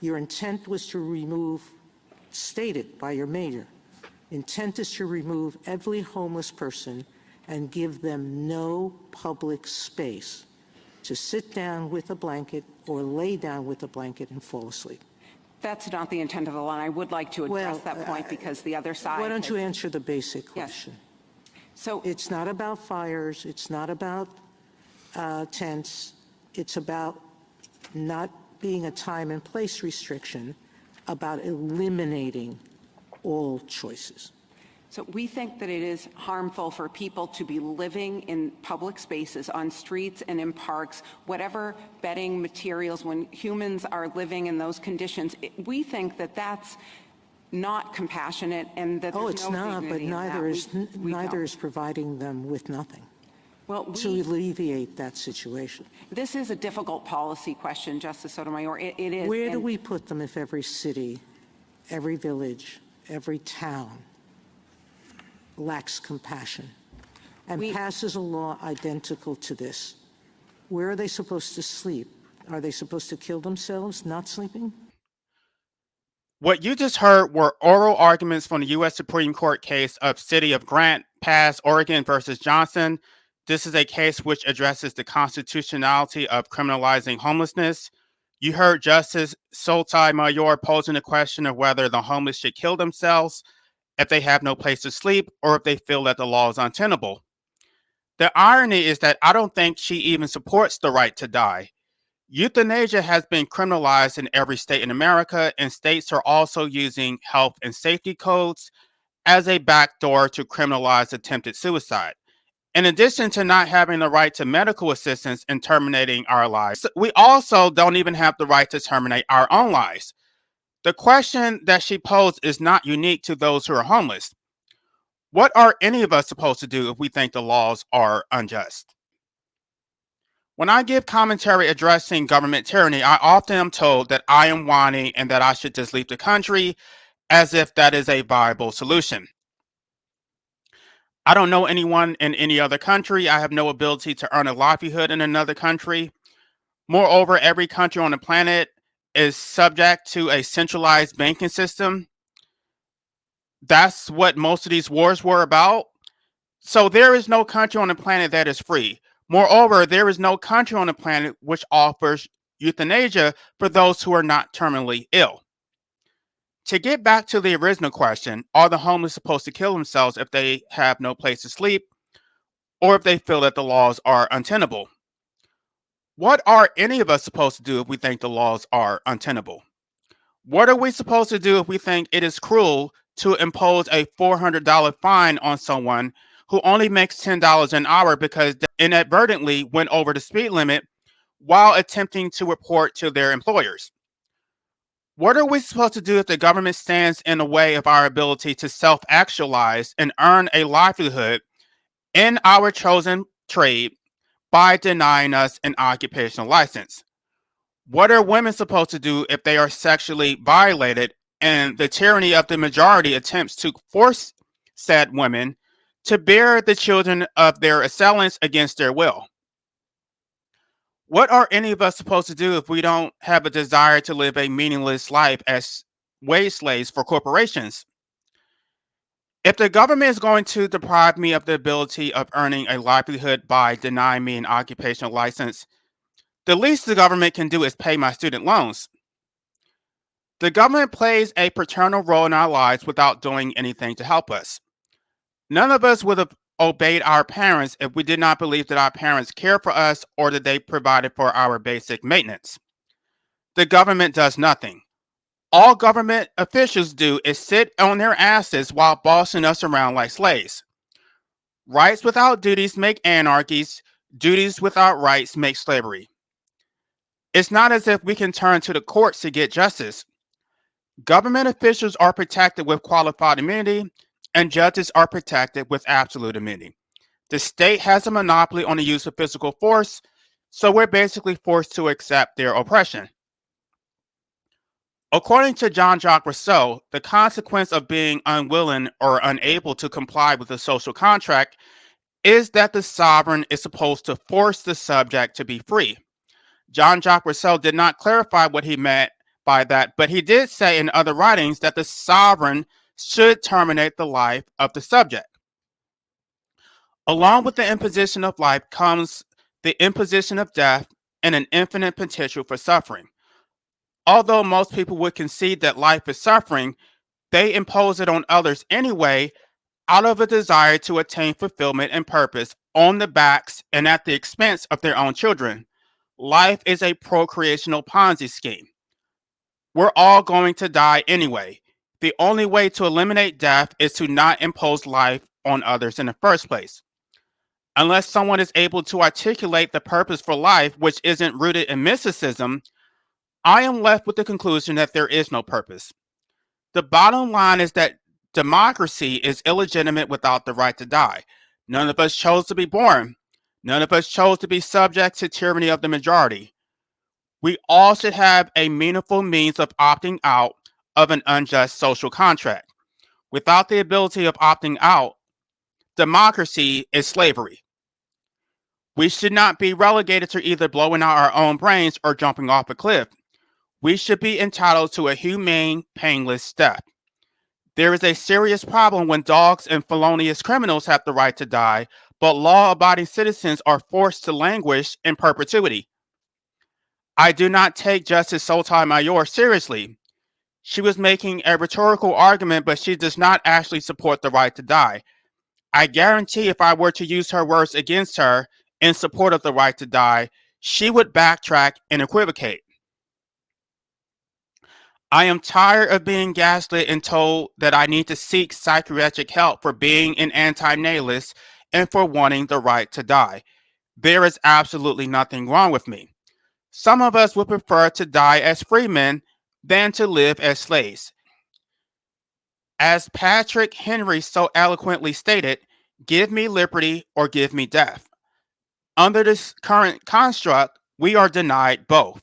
Your intent was to remove, stated by your mayor, intent is to remove every homeless person and give them no public space to sit down with a blanket or lay down with a blanket and fall asleep. That's not the intent of the law, and I would like to address that point because the other side. Why don't you answer the basic question? Yes. So it's not about fires. It's not about tents. It's about not being a time and place restriction, about eliminating all choices. So we think that it is harmful for people to be living in public spaces, on streets and in parks, whatever bedding materials, when humans are living in those conditions. We think that that's not compassionate and that there's it's no not, but dignity in that. neither is providing them with nothing to alleviate that situation. This is a difficult policy question, Justice Sotomayor. It is. Where do we put them if every city, every village, every town lacks compassion and passes a law identical to this? Where are they supposed to sleep? Are they supposed to kill themselves not sleeping? What you just heard were oral arguments from the U.S. Supreme Court case of City of Grant Pass, Oregon versus Johnson. This is a case which addresses the constitutionality of criminalizing homelessness. You heard Justice Sotomayor posing the question of whether the homeless should kill themselves if they have no place to sleep or if they feel that the law is untenable. The irony is that I don't think she even supports the right to die. Euthanasia has been criminalized in every state in America, and states are also using health and safety codes as a backdoor to criminalize attempted suicide. In addition to not having the right to medical assistance in terminating our lives, we also don't even have the right to terminate our own lives. The question that she posed is not unique to those who are homeless. What are any of us supposed to do if we think the laws are unjust? When I give commentary addressing government tyranny, I often am told that I am whining and that I should just leave the country, as if that is a viable solution. I don't know anyone in any other country. I have no ability to earn a livelihood in another country. Moreover, every country on the planet is subject to a centralized banking system. That's what most of these wars were about. So there is no country on the planet that is free. Moreover, there is no country on the planet which offers euthanasia for those who are not terminally ill. To get back to the original question, are the homeless supposed to kill themselves if they have no place to sleep or if they feel that the laws are untenable? What are any of us supposed to do if we think the laws are untenable? What are we supposed to do if we think it is cruel to impose a $400 fine on someone who only makes $10 an hour because they inadvertently went over the speed limit while attempting to report to their employers? What are we supposed to do if the government stands in the way of our ability to self-actualize and earn a livelihood in our chosen trade by denying us an occupational license? What are women supposed to do if they are sexually violated and the tyranny of the majority attempts to force said women to bear the children of their assailants against their will? What are any of us supposed to do if we don't have a desire to live a meaningless life as wage slaves for corporations? If the government is going to deprive me of the ability of earning a livelihood by denying me an occupational license, the least the government can do is pay my student loans. The government plays a paternal role in our lives without doing anything to help us. None of us would have obeyed our parents if we did not believe that our parents cared for us or that they provided for our basic maintenance. The government does nothing. All government officials do is sit on their asses while bossing us around like slaves. Rights without duties make anarchies. Duties without rights make slavery. It's not as if we can turn to the courts to get justice. Government officials are protected with qualified immunity, and judges are protected with absolute immunity. The state has a monopoly on the use of physical force, so we're basically forced to accept their oppression. According to Jean-Jacques Rousseau, the consequence of being unwilling or unable to comply with the social contract is that the sovereign is supposed to force the subject to be free. Jean-Jacques Rousseau did not clarify what he meant by that, but he did say in other writings that the sovereign should terminate the life of the subject. Along with the imposition of life comes the imposition of death and an infinite potential for suffering. Although most people would concede that life is suffering, they impose it on others anyway out of a desire to attain fulfillment and purpose on the backs and at the expense of their own children. Life is a procreational Ponzi scheme. We're all going to die anyway. The only way to eliminate death is to not impose life on others in the first place. Unless someone is able to articulate the purpose for life, which isn't rooted in mysticism, I am left with the conclusion that there is no purpose. The bottom line is that democracy is illegitimate without the right to die. None of us chose to be born. None of us chose to be subject to tyranny of the majority. We all should have a meaningful means of opting out of an unjust social contract. Without the ability of opting out, democracy is slavery. We should not be relegated to either blowing out our own brains or jumping off a cliff. We should be entitled to a humane, painless death. There is a serious problem when dogs and felonious criminals have the right to die, but law-abiding citizens are forced to languish in perpetuity. I do not take Justice Sotomayor seriously. She was making a rhetorical argument, but she does not actually support the right to die. I guarantee if I were to use her words against her in support of the right to die, she would backtrack and equivocate. I am tired of being gaslit and told that I need to seek psychiatric help for being an anti-natalist and for wanting the right to die. There is absolutely nothing wrong with me. Some of us would prefer to die as freemen than to live as slaves. As Patrick Henry so eloquently stated, give me liberty or give me death. Under this current construct, we are denied both.